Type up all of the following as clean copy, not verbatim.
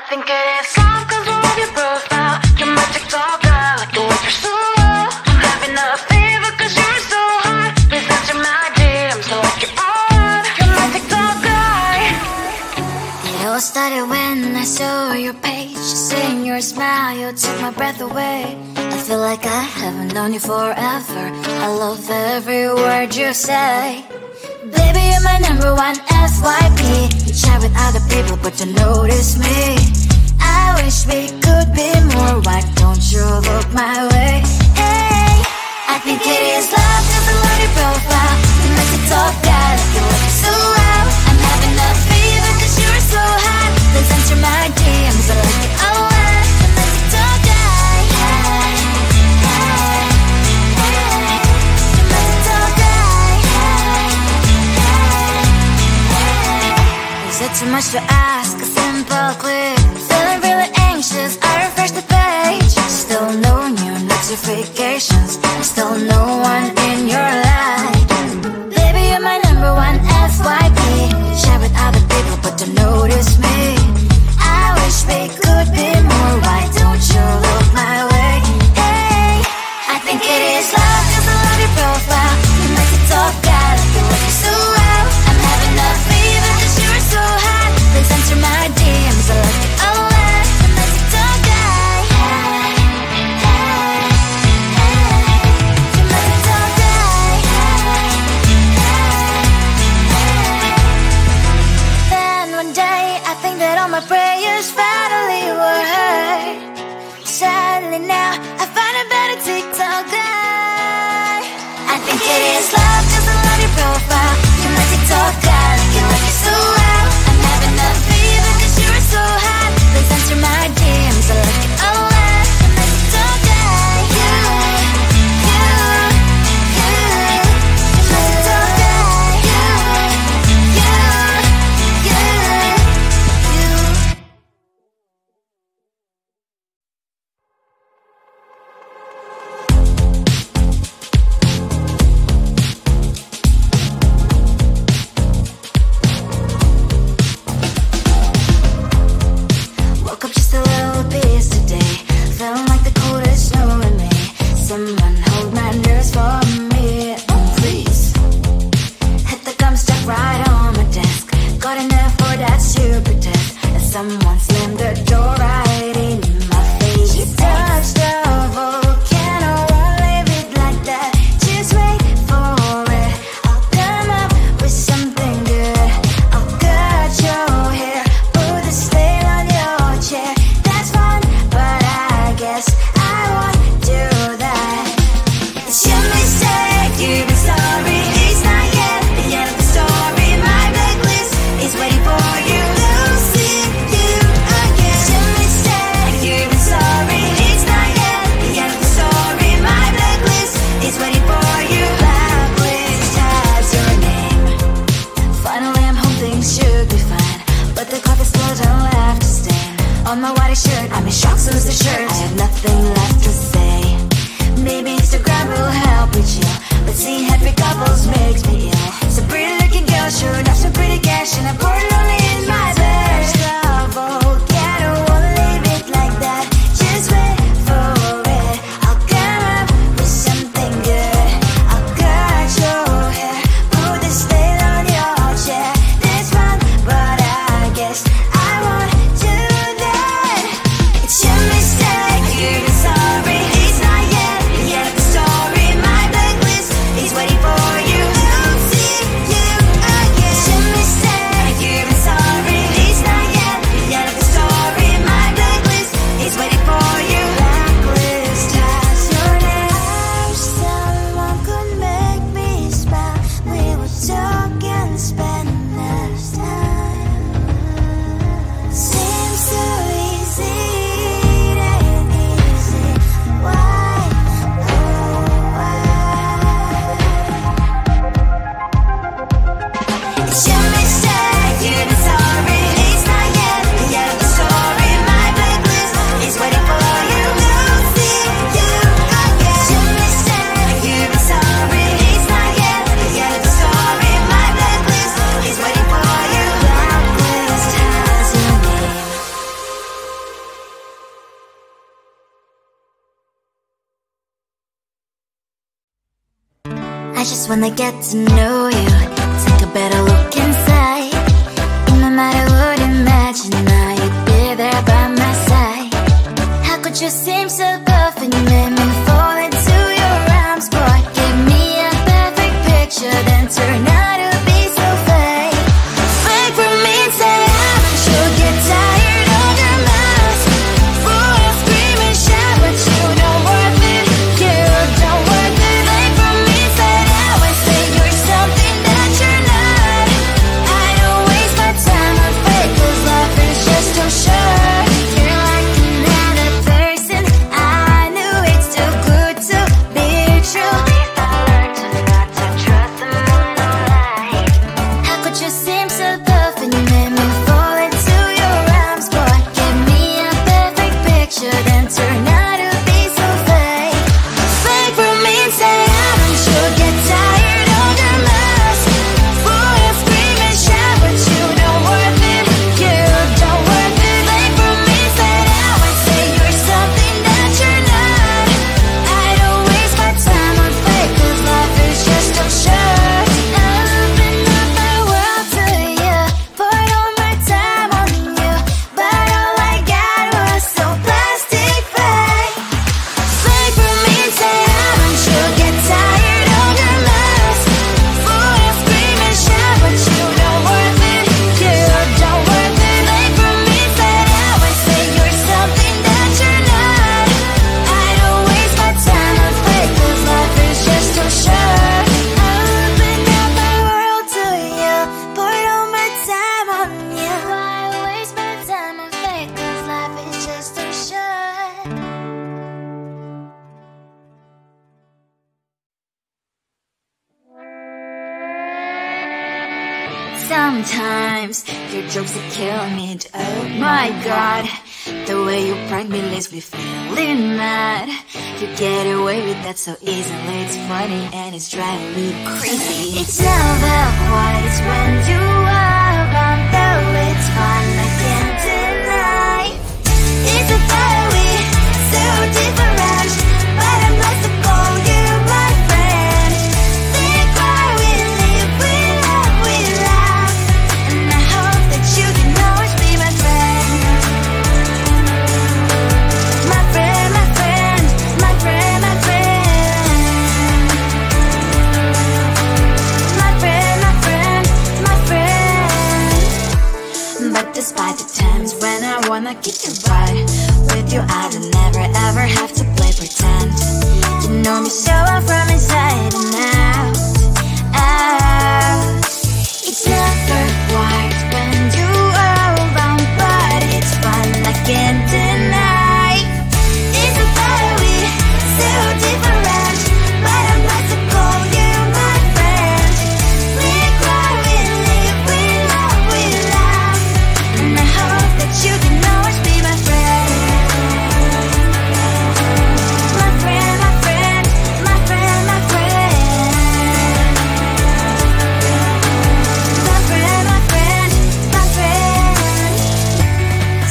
think it is love 'cause I love your profile. You're my TikTok guy, like the way you're so low. I'm having a fever 'cause you're so hot. Please answer my DMs, so like you're on. You're my TikTok guy. It all started when I saw your page. Seeing your smile, you took my breath away. I feel like I haven't known you forever. I love every word you say. Baby, you're my number one FYP. You chat with other people but you notice me. I wish we could be more. Why don't you look my way? Hey, I think it is love 'cause I love your profile. You make it talk guy like you look so well. I'm having a fever 'cause you're so hot. Please answer my DMs, I like it a lot. You make it talk guy. Hey, hey, hey. You make it talk guy. Hey, hey, hey. Is it too much to ask? A simple click. Feeling really anxious, I refresh the page. Still no new notifications. Still no one in your life. Baby, you're my number one FYP. Share with other people but don't notice me. I wish we could be more. Why don't you look my way? Hey, I think it is love 'cause I love your profile. You make it talk guy like you look so well. I'm having a fever 'cause you're so hot. Please answer my DMs, I like it a lot. You make it talk guy. Hey, hey, hey. You make it talk guy. Hey, hey, hey. Then one day I think that all my prayers finally were heard. Sadly now I find a better TikTok guy. I think it is love 'cause I love your profile. You my TikTok guy like you look so well. I'm having a fever 'cause you're so hot. Please answer my DMs, I like it a lot. You my TikTok guy. You my TikTok guy. You. Woke up just a little busy today. Feeling like the coldest snow in me. Someone hold my nerves for me, oh please. Hit the gum stuck right on my desk. Got in there for that stupid test. And someone slammed the door right in my face. She touched the volcano, won't leave it like that. Just wait for it. I'll come up with something good. I'll cut your hair, put a stain on your chair. That's fun, but I guess I won't do that. It's your mistake, you've been sorry. It's not yet the end of the story. My blacklist is waiting for you. Losing you again. It's your mistake, you've been sorry. It's not yet the end of the story. My blacklist is waiting for you. Blacklist has your name. Finally I'm home, things should be fine. But the carpet still don't left to stain. On my white shirt, I'm in shock, so is the shirt. I have nothing left to say. Maybe Instagram will help with you, but see how I just wanna get to know you. Take a better look inside. No matter what, imagine now you'd be there by my side. How could you seem so perfect? You made me fall into your arms, boy. Give me a perfect picture, then turn out to be so fake. Fake for me, say you'll get tired of your mask. Full of scream and shout, but you don't worth it. You don't worth it. Fake for me, say always say you're something that you're not. I don't waste my time on fake, 'cause life is just too short. You're like another person. I knew it's too good to be true. I learned to not to trust someone online. How could you seem so perfect? You made me fall into your arms, boy. Give me a perfect picture, then turn out to be so fake. Fake for me, say haven't you get tired of your mask? Full of scream and shout, but you don't worth it. You don't worth it. Fake for me, say always say you're something that you're not. I don't waste my time on fake, 'cause life is just too short. I open up my world to you, poured all my time on you, but all I got was so plastic fake. Fake for me, say haven't you get tired of your mask? Full of scream and shout, but you don't worth it. You don't worth it. Fake for me, say always say you're something that you're not. I don't waste my time on fake, 'cause life is just too short. I open up my world to you, poured all my time on you. Why waste my time on fake, 'cause life is just too short. Sometimes your jokes that kill me. Oh my god, the way you prank me leaves me feeling mad. You get away with that so easily. It's funny and it's driving me crazy. It's never quite when you are around, though it's fun, I can't deny. It's a fiery, so different, but I'm blessed to call you my friend. We cry, we live, we love, we laugh, and I hope that you can always be my friend. My friend, my friend, my friend, my friend. My friend, my friend, my friend. But despite the times when I wanna kick your butt, with you I don't never ever have to play pretend. You know me so well from inside and out, out. It's never quite when you are around, but it's fun, I can't deny. It's a fiery, so different, but I'm blessed to call you my friend. We cry, we live, we love, we laugh, and I hope that you can always be my friend. My friend, my friend, my friend, my friend. My friend, my friend, my friend.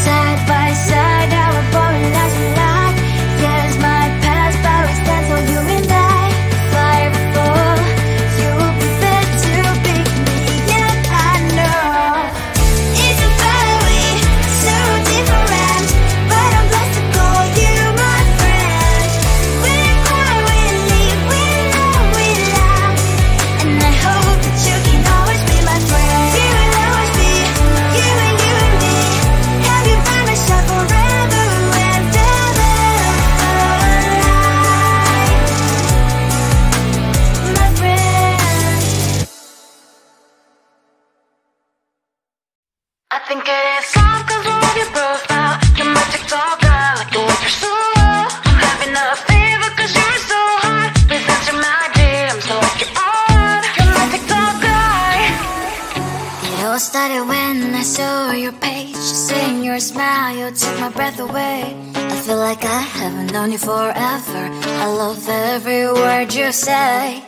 Side by side, our body lies alive. Yes, my past, but we stand for you and I. Fire before you will be there to pick me up, I know. It's a fiery, so different, but I'm blessed to call you my friend. We cry, we live, we love, we laugh, and I hope that you can always be my friend. You will always be, you and me. Have you by my side forever and ever. My friend. I think it is all 'cause of your profile. You're my TikTok guy, like the way you're so low. I'm having a fever 'cause you're so hot. Please answer my DMs like you're on. You're my TikTok guy. It all started when I saw your page. Seeing your smile, you took my breath away. I feel like I haven't known you forever. I love every word you say.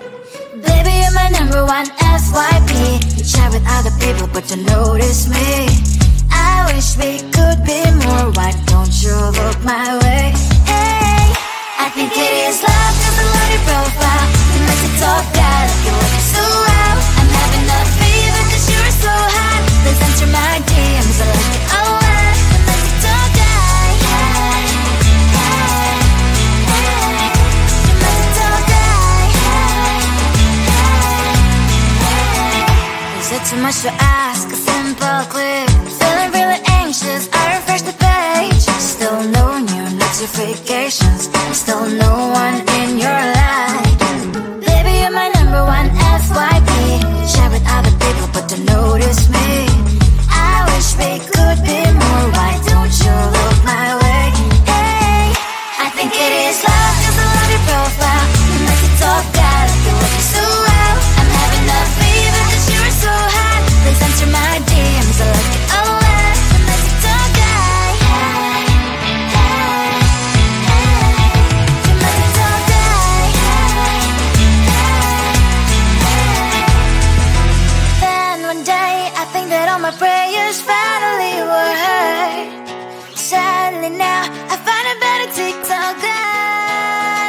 Baby, you're my number one FYP. You chat with other people, but you notice me. I wish we could be more. Why don't you look my way? Hey, I think it is love 'cause I love your profile. You make it talk that too much to ask, a simple click. Feeling really anxious, I refresh the page. Still no new notifications, still no one in your life. Baby, you're my number one FYP. Share with other people but don't notice me. I wish we could be more. Why don't you look my way? Hey, I think it is love, 'cause I love your profile. You make it talk bad, you're working so well. I'm having a fever 'cause you're so hot. Please answer my DMs, I like it a lot. You make it talk bad. Hey, hey, hey. You make it talk bad. Hey, hey, hey. Then one day I think that all my prayers finally were heard. Sadly now I find a better TikTok guy.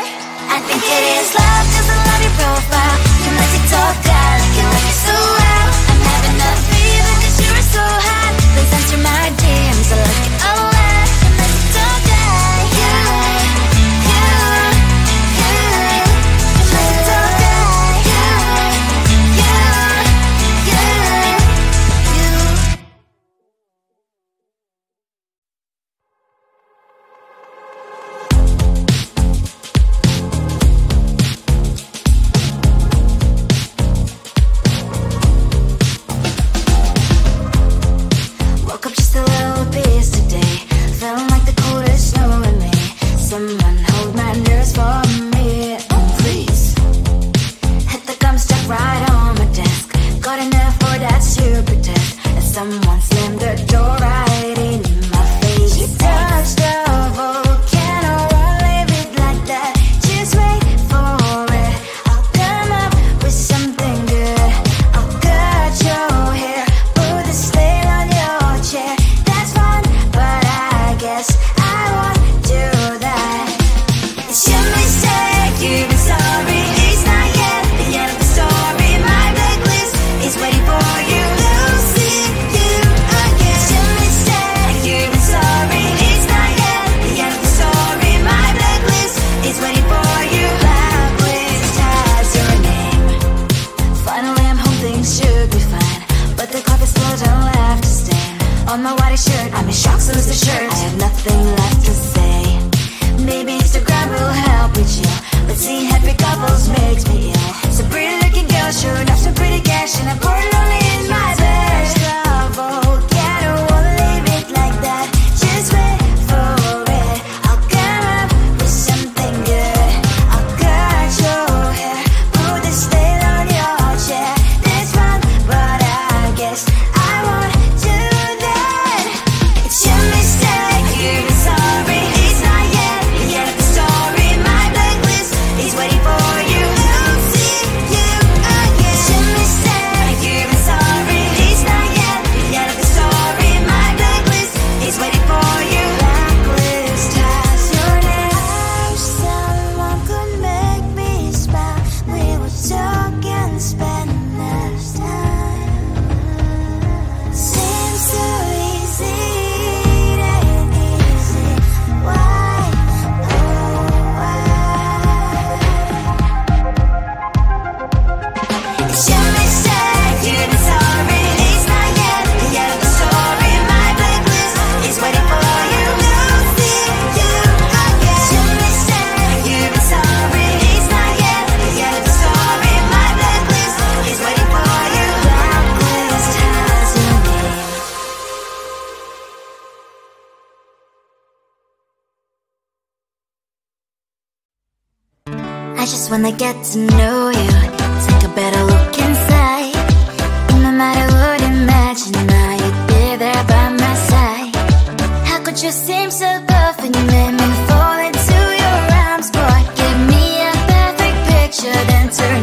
I think it is love 'cause I love your profile. You my TikTok guy, you like it so well. I'm having a fever 'cause you're so hot. Please answer my DMs, I like it a lot. You my TikTok guy, you, you, you. You my TikTok guy, you, you, you, you. Woke up just a little pissed today, feeling like the coldest snow in me. Someone hold my nerves for me, oh please. Hit the gum stuck right on my desk. Got enough for that stupid test. And someone slammed the door right in my face. You touched the volcano, won't leave it like that. Just wait for it, I'll come up with something good. I'll cut your hair, put the slate on your chair. That's fun, but I guess I won't do that. It's your mistake, you've been sorry. It's not yet the end of the story. My blacklist is waiting for you. Losing you again. It's your mistake, you've been sorry. It's not yet the end of the story. My blacklist is waiting for you. Blacklist has your name. Finally I'm home, things should be fine, but the coffee still don't left to stain on my white shirt. I'm in shock, so is the shirt. I have nothing left to say. Maybe Instagram will help with you, but seeing happy couples makes me ill. So pretty looking girl showing off some pretty cash, and I'm pouring only in my bed. Volcano, won't leave it like that. Just wait for it, I'll come up with something good. I'll cut your hair, put the slate on your chair. That's fun, but I guess I won't do that. It's your mistake, you've been sorry. It's not yet the end of the story. My blacklist is waiting for you. Losing you again. It's your mistake, you've been sorry. It's not yet the end of the story. My blacklist is waiting for you. Blacklist has your name. I wish someone could make me smile. We would talk and spend less time. Seems so easy, it ain't easy. Why, oh why? It's your mistake, you've been sorry. It's not yet the end of the story. My blacklist is waiting for you. Losing you again. It's your mistake, you've been sorry. It's not yet the end of the story. My blacklist is waiting for you. Blacklist has your name. I just wanna get to know you, take a better look inside. No matter what, imagine now you'd be there by my side. How could you seem so perfect? You made me fall into your arms, boy. Give me a perfect picture, then turn